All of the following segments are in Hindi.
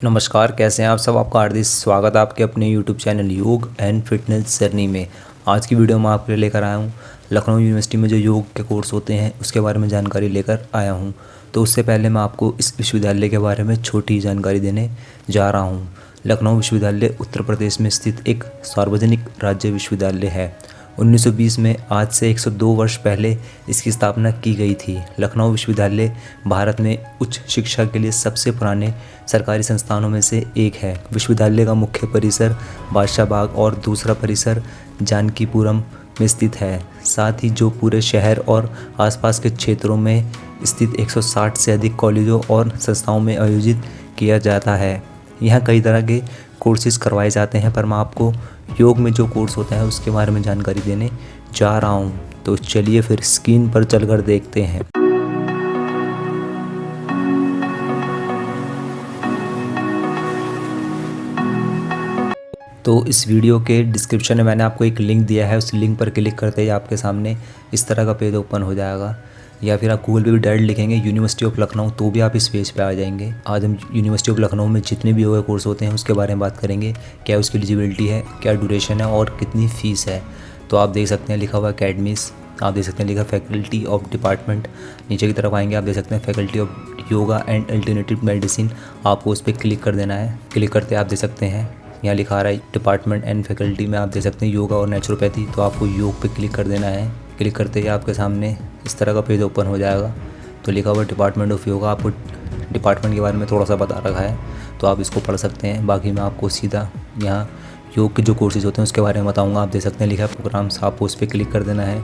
नमस्कार, कैसे हैं आप सब। आपका हार्दिक स्वागत है आपके अपने यूट्यूब चैनल योग एंड फिटनेस जर्नी में। आज की वीडियो में आपके लिए लेकर आया हूँ लखनऊ यूनिवर्सिटी में जो योग के कोर्स होते हैं उसके बारे में जानकारी लेकर आया हूँ। तो उससे पहले मैं आपको इस विश्वविद्यालय के बारे में छोटी जानकारी देने जा रहा हूँ। लखनऊ विश्वविद्यालय उत्तर प्रदेश में स्थित एक सार्वजनिक राज्य विश्वविद्यालय है। 1920 में आज से 102 वर्ष पहले इसकी स्थापना की गई थी। लखनऊ विश्वविद्यालय भारत में उच्च शिक्षा के लिए सबसे पुराने सरकारी संस्थानों में से एक है। विश्वविद्यालय का मुख्य परिसर बादशाह बाग और दूसरा परिसर जानकीपुरम में स्थित है। साथ ही जो पूरे शहर और आसपास के क्षेत्रों में स्थित 160 से अधिक कॉलेजों और संस्थाओं में आयोजित किया जाता है। यहाँ कई तरह के कोर्सेज करवाए जाते हैं, पर मैं आपको योग में जो कोर्स होता है उसके बारे में जानकारी देने जा रहा हूँ। तो चलिए फिर स्क्रीन पर चलकर देखते हैं। तो इस वीडियो के डिस्क्रिप्शन में मैंने आपको एक लिंक दिया है, उस लिंक पर क्लिक करते ही आपके सामने इस तरह का पेज ओपन हो जाएगा। या फिर आप गूगल पे भी डायरेक्ट लिखेंगे यूनिवर्सिटी ऑफ लखनऊ तो भी आप इस पेज पे आ जाएंगे। आज हम यूनिवर्सिटी ऑफ लखनऊ में जितने भी योगा कोर्स होते हैं उसके बारे में बात करेंगे, क्या उसकी एलिजिबिलिटी है, क्या ड्यूरेशन है और कितनी फ़ीस है। तो आप देख सकते हैं लिखा हुआ अकेडमीज़, आप देख सकते हैं लिखा फैकल्टी ऑफ डिपार्टमेंट। नीचे की तरफ आएंगे आप देख सकते हैं faculty of yoga and alternative medicine, आपको उस पर क्लिक कर देना है। क्लिक करते आप देख सकते हैं यहाँ लिखा आ रहा है डिपार्टमेंट एंड फैकल्टी में आप देख सकते हैं योगा और नेचुरोपैथी, तो आपको योग पे क्लिक कर देना है। क्लिक करते ही आपके सामने इस तरह का पेज ओपन हो जाएगा। तो लिखा हुआ डिपार्टमेंट ऑफ योगा, आपको डिपार्टमेंट के बारे में थोड़ा सा बता रखा है तो आप इसको पढ़ सकते हैं। बाकी मैं आपको सीधा यहाँ योग के जो कोर्सेज होते हैं उसके बारे में बताऊँगा। आप देख सकते हैं लिखा है प्रोग्राम्स, आपको उस पर क्लिक कर देना है।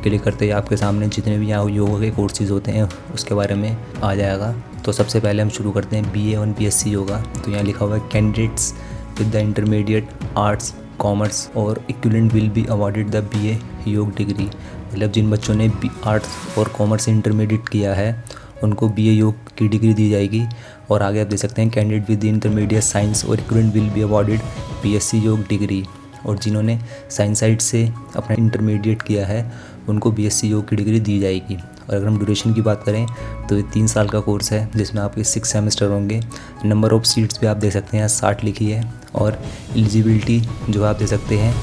क्लिक करते ही आपके सामने जितने भी यहाँ योगा के कोर्सेज होते हैं उसके बारे में आ जाएगा। तो सबसे पहले हम शुरू करते हैं BA और BSc योगा। तो यहाँ लिखा हुआ है candidates with the intermediate arts commerce और equivalent will be awarded the BA Yog degree. मतलब जिन बच्चों ने आर्ट्स और कॉमर्स से इंटरमीडिएट किया है उनको BA योग की डिग्री दी जाएगी। और आगे आप देख सकते हैं कैंडिडेट विद इंटरमीडिएट साइंस और equivalent will be awarded BSc योग डिग्री। और जिन्होंने साइंस साइड से अपना इंटरमीडिएट किया है उनको BSc योग की डिग्री दी जाएगी। और अगर हम ड्यूरेशन की बात करें तो ये 3 साल का कोर्स है जिसमें आपके 6 सेमेस्टर होंगे। नंबर ऑफ़ सीट्स भी आप देख सकते हैं 60 लिखी है। और एलिजिबिलिटी जो आप देख सकते हैं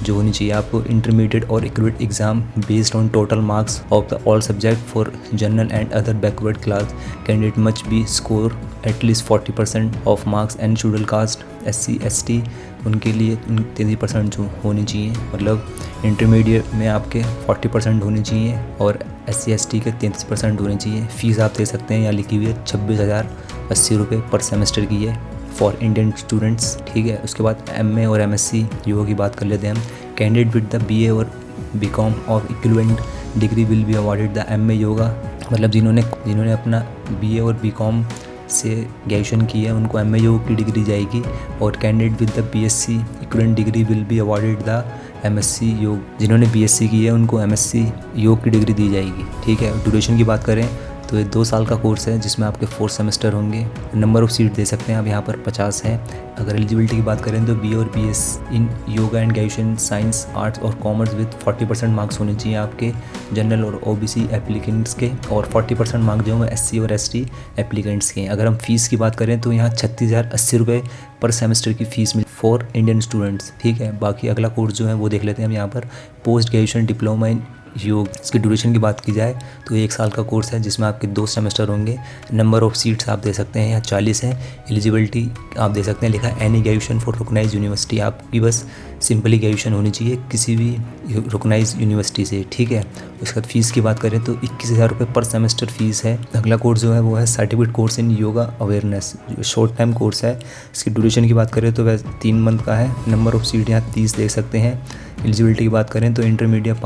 जो होनी चाहिए आपको इंटरमीडिएट और equivalent exam based on total marks of the all subject for general and other backward class candidate much be score at least 40% of marks and schedule caste SC ST उनके लिए 33% जो होनी चाहिए। मतलब इंटरमीडिएट में आपके 40% होने चाहिए और SC ST के 33% होने चाहिए। फ़ीस आप दे सकते हैं यहाँ लिखी हुई है 26,080 रुपये पर सेमेस्टर की है फॉर इंडियन स्टूडेंट्स। ठीक है, उसके बाद MA और MSc योगा की बात कर लेते हैं हम। कैंडिडेट विद द BA और BCom और equivalent degree will be awarded the MA yoga. मतलब जिन्होंने अपना BA और BCom से ग्रेजुएशन की है उनको MA योग की डिग्री जाएगी। और candidate with the BSc equivalent degree will be awarded the MSc योग। जिन्होंने BSc की है उनको MSc योग की डिग्री दी जाएगी। ठीक है, ड्यूरेशन की बात करें तो ये 2 साल का कोर्स है जिसमें आपके 4 सेमेस्टर होंगे। नंबर ऑफ़ सीट दे सकते हैं आप यहाँ पर 50 है। अगर एलिजिबिलिटी की बात करें तो BA और BS in yoga and graduation science arts और कॉमर्स विद 40% मार्क्स होने चाहिए आपके जनरल और OBC एप्लीकेंट्स के, और 40% मार्क्स जो है SC और ST एप्लीकेंट्स के। अगर हम फीस की बात करें तो यहाँ 36,080 रुपये पर सेमेस्टर की fees mill for Indian students. ठीक है, बाकी अगला कोर्स जो है वो देख लेते हैं हम यहाँ पर पोस्ट ग्रेजुएशन डिप्लोमा इन योग। इसकी ड्यूरेशन की बात की जाए तो 1 साल का कोर्स है जिसमें आपके 2 सेमेस्टर होंगे। नंबर ऑफ़ सीट्स आप दे सकते हैं यहाँ 40 है। एलिजिबिलिटी आप दे सकते हैं लिखा है any graduation for recognised university, आपकी बस सिंपली ग्रेजुएशन होनी चाहिए किसी भी रिकॉग्नाइज्ड यूनिवर्सिटी से। ठीक है, उसके बाद फ़ीस की बात करें तो 21,000 रुपये पर सेमेस्टर फ़ीस है। अगला कोर्स जो है वो है certificate course in yoga awareness, short time course है। इसकी ड्यूरेशन की बात करें तो वह 3 मंथ का है। नंबर ऑफ़ सीट यहाँ 30 देख सकते हैं। एलिजिबिलिटी की बात करें तो इंटरमीडिएट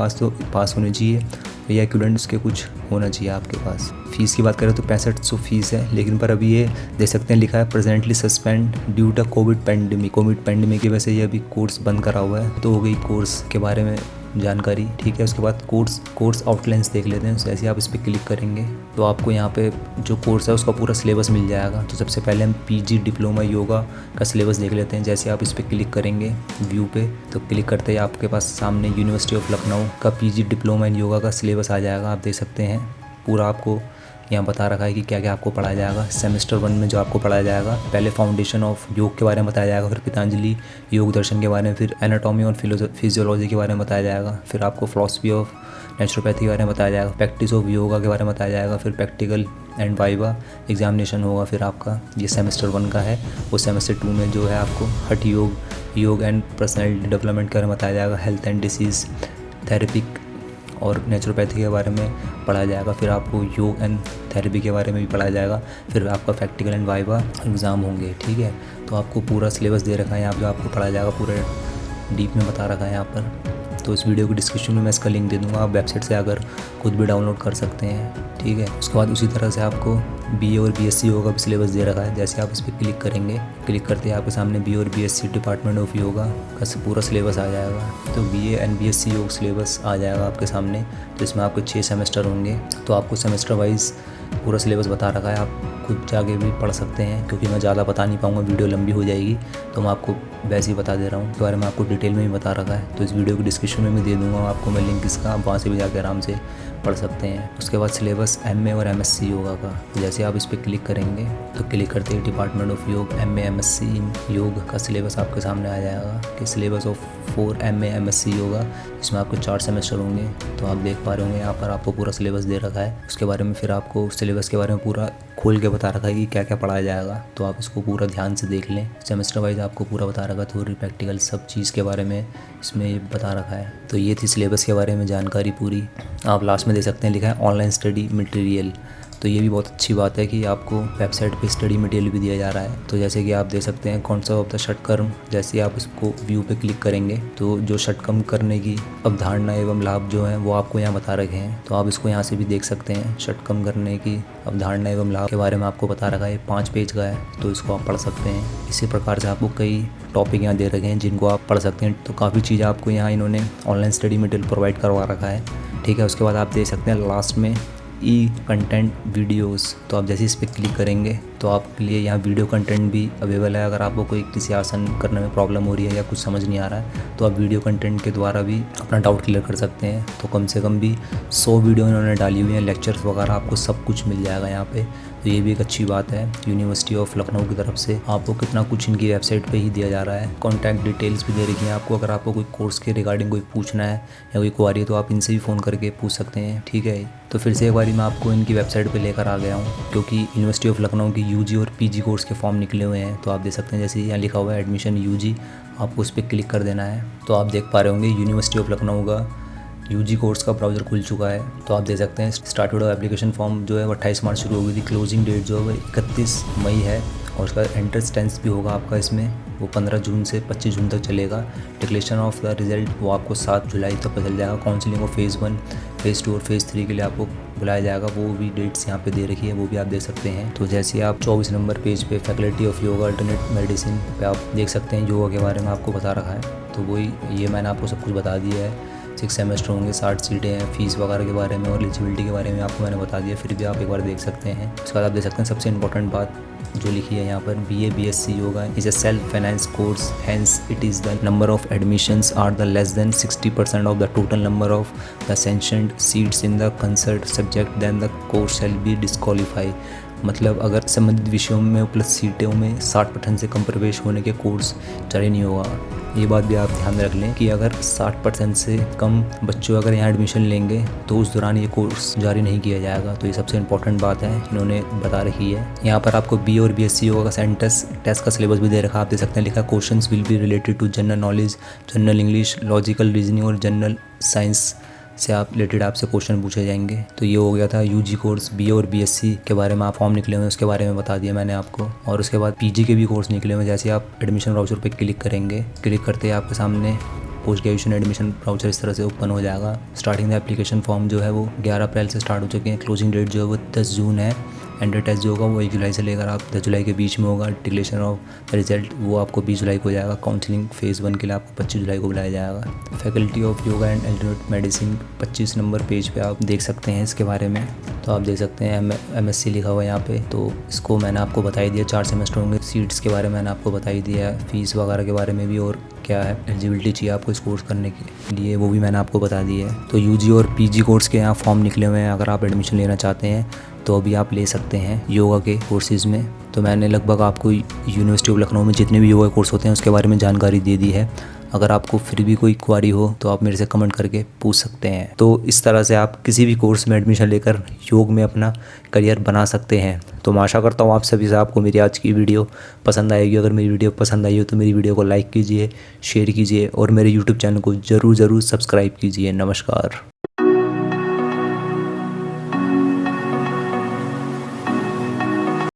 पास होनी चाहिए या इक्विवेलेंट उसके कुछ होना चाहिए आपके पास। फ़ीस की बात करें तो 6500 फीस है, लेकिन पर अभी ये देख सकते हैं लिखा है presently suspend due to covid pandemic की वजह से ये अभी कोर्स बंद करा हुआ है। तो हो गई कोर्स के बारे में जानकारी। ठीक है, उसके बाद कोर्स आउटलाइंस देख लेते हैं। जैसे आप इस पर क्लिक करेंगे तो आपको यहाँ पे जो कोर्स है उसका पूरा सिलेबस मिल जाएगा। तो सबसे पहले हम PG डिप्लोमा योगा का सिलेबस देख लेते हैं। जैसे आप इस पर क्लिक करेंगे व्यू पे तो क्लिक करते ही आपके पास सामने यूनिवर्सिटी ऑफ लखनऊ का PG डिप्लोमा इन योगा का सिलेबस आ जाएगा। आप देख सकते हैं पूरा आपको यहाँ बता रखा है कि क्या क्या आपको पढ़ाया जाएगा। सेमेस्टर 1 में जो आपको पढ़ाया जाएगा, पहले फाउंडेशन ऑफ योग के बारे में बताया जाएगा, फिर पतंजलि योग दर्शन के बारे में, फिर एनाटॉमी और फिजियोलॉजी के बारे में बताया जाएगा, फिर आपको फिलॉसफी ऑफ नेचुरोपैथी के बारे में बताया जाएगा, प्रैक्टिस ऑफ योगा के बारे में बताया जाएगा, फिर प्रैक्टिकल एंड वाइवा एग्जामिनेशन होगा। फिर आपका ये सेमेस्टर 1 का है। वो सेमेस्टर 2 में जो है आपको हठ योग एंड पर्सनैलिटी डेवलपमेंट के बारे में बताया जाएगा, हेल्थ एंड डिसीज़ थेरेपिक और नेचुरोपैथी के बारे में पढ़ाया जाएगा। फिर आपको योग एंड थेरेपी के बारे में भी पढ़ाया जाएगा। फिर आपका प्रैक्टिकल एंड वाइवा एग्ज़ाम होंगे। ठीक है, तो आपको पूरा सिलेबस दे रखा है यहाँ पर, जो आपको पढ़ाया जाएगा पूरे डीप में बता रखा है यहाँ पर। तो इस वीडियो की डिस्क्रिप्शन में मैं इसका लिंक दे दूँगा, आप वेबसाइट से आकर खुद भी डाउनलोड कर सकते हैं। ठीक है, उसके बाद उसी तरह से आपको BA और BSc योगा का सिलेबस दे रखा है। जैसे आप इस पर क्लिक करेंगे, क्लिक करते ही आपके सामने BA और BSc डिपार्टमेंट ऑफ योगा का पूरा सिलेबस आ जाएगा। तो BA एंड BSc योग सिलेबस आ जाएगा आपके सामने। तो इसमें आपके 6 सेमेस्टर होंगे। तो आपको सेमेस्टर वाइज पूरा सिलेबस बता रखा है, आप खुद जाके भी पढ़ सकते हैं, क्योंकि मैं ज़्यादा बता नहीं पाऊँगा, वीडियो लंबी हो जाएगी। तो मैं आपको वैसे ही बता दे रहा हूँ, इसके बारे में आपको डिटेल में भी बता रखा है। तो इस वीडियो की डिस्क्रिप्शन में मैं दे दूँगा आपको मैं लिंक इसका, आप वहाँ से भी जाकर आराम से पढ़ सकते हैं। उसके बाद सिलेबस MA और MSc योगा का, जैसे आप इस पर क्लिक करेंगे तो क्लिक करते ही डिपार्टमेंट ऑफ योग MA MSc इन योग का सिलेबस आपके सामने आ जाएगा कि syllabus of 4 MA MSc yoga, इसमें आपको 4 सेमेस्टर होंगे। तो आप देख पा रहे होंगे यहाँ पर आपको पूरा सिलेबस दे रखा है। उसके बारे में फिर आपको सिलेबस के बारे में पूरा खोल के बता रखा है कि क्या क्या पढ़ाया जाएगा। तो आप इसको पूरा ध्यान से देख लें। सेमेस्टर वाइज आपको पूरा बता रखा है, थ्योरी प्रैक्टिकल सब चीज़ के बारे में इसमें बता रखा है। तो ये थी सिलेबस के बारे में जानकारी पूरी। आप लास्ट में देख सकते हैं लिखा है ऑनलाइन स्टडी मटेरियल। तो ये भी बहुत अच्छी बात है कि आपको वेबसाइट पे स्टडी मटेरियल भी दिया जा रहा है। तो जैसे कि आप देख सकते हैं कॉन्सेप्ट ऑफ द षटकर्म, जैसे आप इसको व्यू पे क्लिक करेंगे तो जो षटकर्म करने की अवधारणा एवं लाभ जो हैं वो आपको यहाँ बता रखे हैं। तो आप इसको यहाँ से भी देख सकते हैं। षटकर्म करने की अवधारणा एवं लाभ के बारे में आपको बता रखा है, 5 पेज का है, तो इसको आप पढ़ सकते हैं। इसी प्रकार से आपको कई टॉपिक यहाँ दे रखे हैं जिनको आप पढ़ सकते हैं। तो काफ़ी चीज़ें आपको यहाँ इन्होंने ऑनलाइन स्टडी मटेरियल प्रोवाइड करवा रखा है। ठीक है, उसके बाद आप देख सकते हैं लास्ट में कंटेंट वीडियोस। तो आप जैसे इस पर क्लिक करेंगे तो आपके लिए यहाँ वीडियो कंटेंट भी अवेलेबल है। अगर आपको कोई किसी आसन करने में प्रॉब्लम हो रही है या कुछ समझ नहीं आ रहा है तो आप वीडियो कंटेंट के द्वारा भी अपना डाउट क्लियर कर सकते हैं। तो कम से कम भी 100 वीडियो इन्होंने डाली हुई हैं, लेक्चर्स वगैरह आपको सब कुछ मिल जाएगा यहाँ पे। तो ये भी एक अच्छी बात है यूनिवर्सिटी ऑफ लखनऊ की तरफ से। आपको कितना कुछ इनकी वेबसाइट पे ही दिया जा रहा है। कॉन्टैक्ट डिटेल्स भी दे रखी हैं आपको। अगर आपको कोई कोर्स के रिगार्डिंग कोई पूछना है या कोई क्वारी है तो आप इनसे भी फ़ोन करके पूछ सकते हैं। ठीक है, तो फिर से एक बारी मैं आपको इनकी वेबसाइट पे लेकर आ गया हूँ, क्योंकि यूनिवर्सिटी ऑफ लखनऊ की UG और PG कोर्स के फॉर्म निकले हुए हैं। तो आप देख सकते हैं जैसे यहाँ लिखा हुआ है एडमिशन UG, आपको उस पर क्लिक कर देना है। तो आप देख पा रहे होंगे यूनिवर्सिटी ऑफ लखनऊ का UG कोर्स का ब्राउज़र खुल चुका है। तो आप देख सकते हैं स्टार्टेड एप्लीकेशन फॉर्म जो है 28 मार्च शुरू हो गई थी। क्लोजिंग डेट जो है 31 मई है और उसका एंट्रेंस टेंस भी होगा आपका इसमें, वो 15 जून से 25 जून तक चलेगा। डिक्लेरेशन ऑफ द रिजल्ट वो आपको 7 जुलाई तक पता चल जाएगा। काउंसलिंग को फेज़ 1, फेज़ 2 और फेज़ 3 के लिए आपको बुलाया जाएगा। वो भी डेट्स यहाँ पे दे रखी है, वो भी आप देख सकते हैं। तो जैसे आप 24 नंबर पेज पे faculty of yoga alternate medicine पे आप देख सकते हैं योगा के बारे में आपको बता रखा है। तो वही ये मैंने आपको सब कुछ बता दिया है। 6 सेमेस्टर होंगे, 60 सीटें हैं, फीस वगैरह के बारे में और एलिजिबिलिटी के बारे में आपको मैंने बता दिया। फिर भी आप एक बार देख सकते हैं। उसके बाद आप देख सकते हैं सबसे इंपॉर्टेंट बात जो लिखी है यहाँ पर, BA BSc yoga is a self finance course, hence it is the number of admissions are the less than 60% of the total number of the sanctioned seats in the concerned subject then the course shall be disqualify. मतलब अगर संबंधित विषयों में उपलब्ध सीटों में 60% से कम प्रवेश होने के कोर्स जारी नहीं होगा। ये बात भी आप ध्यान में रख लें कि अगर 60% से कम बच्चों अगर यहाँ एडमिशन लेंगे तो उस दौरान ये कोर्स जारी नहीं किया जाएगा। तो ये सबसे इंपॉर्टेंट बात है, इन्होंने बता रखी है। यहाँ पर आपको BA और BSc योगा का सेंटेंस टेस्ट का सिलेबस भी दे रखा है। आप देख सकते हैं लिखा questions will be related to general knowledge, general English, logical reasoning और जनरल साइंस से आप रिलेटेड आपसे क्वेश्चन पूछे जाएंगे। तो ये हो गया था UG कोर्स। BA और BSc के बारे में आप फॉर्म निकले हुए हैं उसके बारे में बता दिया मैंने आपको। और उसके बाद PG के भी कोर्स निकले हुए हैं। जैसे आप एडमिशन ब्राउज़र पे क्लिक करेंगे, क्लिक करते ही आपके सामने पोस्ट ग्रेजुएशन एडमिशन ब्राउज़र इस तरह से ओपन हो जाएगा। स्टार्टिंग द एप्लीकेशन फॉर्म जो है वो 11 अप्रैल से स्टार्ट हो चुके हैं। क्लोजिंग डेट जो है वो 10 जून है। एंटर टेस्ट जो होगा वो 1 जुलाई से लेकर आप 10 जुलाई के बीच में होगा। डिक्लेरेशन ऑफ रिजल्ट वो आपको 20 जुलाई को हो जाएगा। काउंसलिंग फेज़ 1 के लिए आपको 25 जुलाई को बुलाया जाएगा। Faculty of yoga and alternate medicine 25 number page पे आप देख सकते हैं इसके बारे में। तो आप देख सकते हैं MSc लिखा हुआ है यहाँ पे। तो इसको मैंने आपको बता ही दिया, 4 सेमेस्टर होंगे। सीट्स के बारे में मैंने आपको बता ही दिया है, फीस वगैरह के बारे में भी और क्या है एलिजिबिलिटी चाहिए आपको इस कोर्स करने के लिए वो भी मैंने आपको बता दी है। तो UG और PG कोर्स के यहाँ फॉर्म निकले हुए हैं। अगर आप एडमिशन लेना चाहते हैं तो अभी आप ले सकते हैं योगा के कोर्सेज़ में। तो मैंने लगभग आपको यूनिवर्सिटी ऑफ लखनऊ में जितने भी योगा कोर्स होते हैं उसके बारे में जानकारी दे दी है। अगर आपको फिर भी कोई क्वारी हो तो आप मेरे से कमेंट करके पूछ सकते हैं। तो इस तरह से आप किसी भी कोर्स में एडमिशन लेकर योग में अपना करियर बना सकते हैं। तो मैं आशा करता हूँ आप सभी से आपको मेरी आज की वीडियो पसंद आएगी। अगर मेरी वीडियो पसंद आई हो तो मेरी वीडियो को लाइक कीजिए, शेयर कीजिए और मेरे यूट्यूब चैनल को ज़रूर सब्सक्राइब कीजिए। नमस्कार।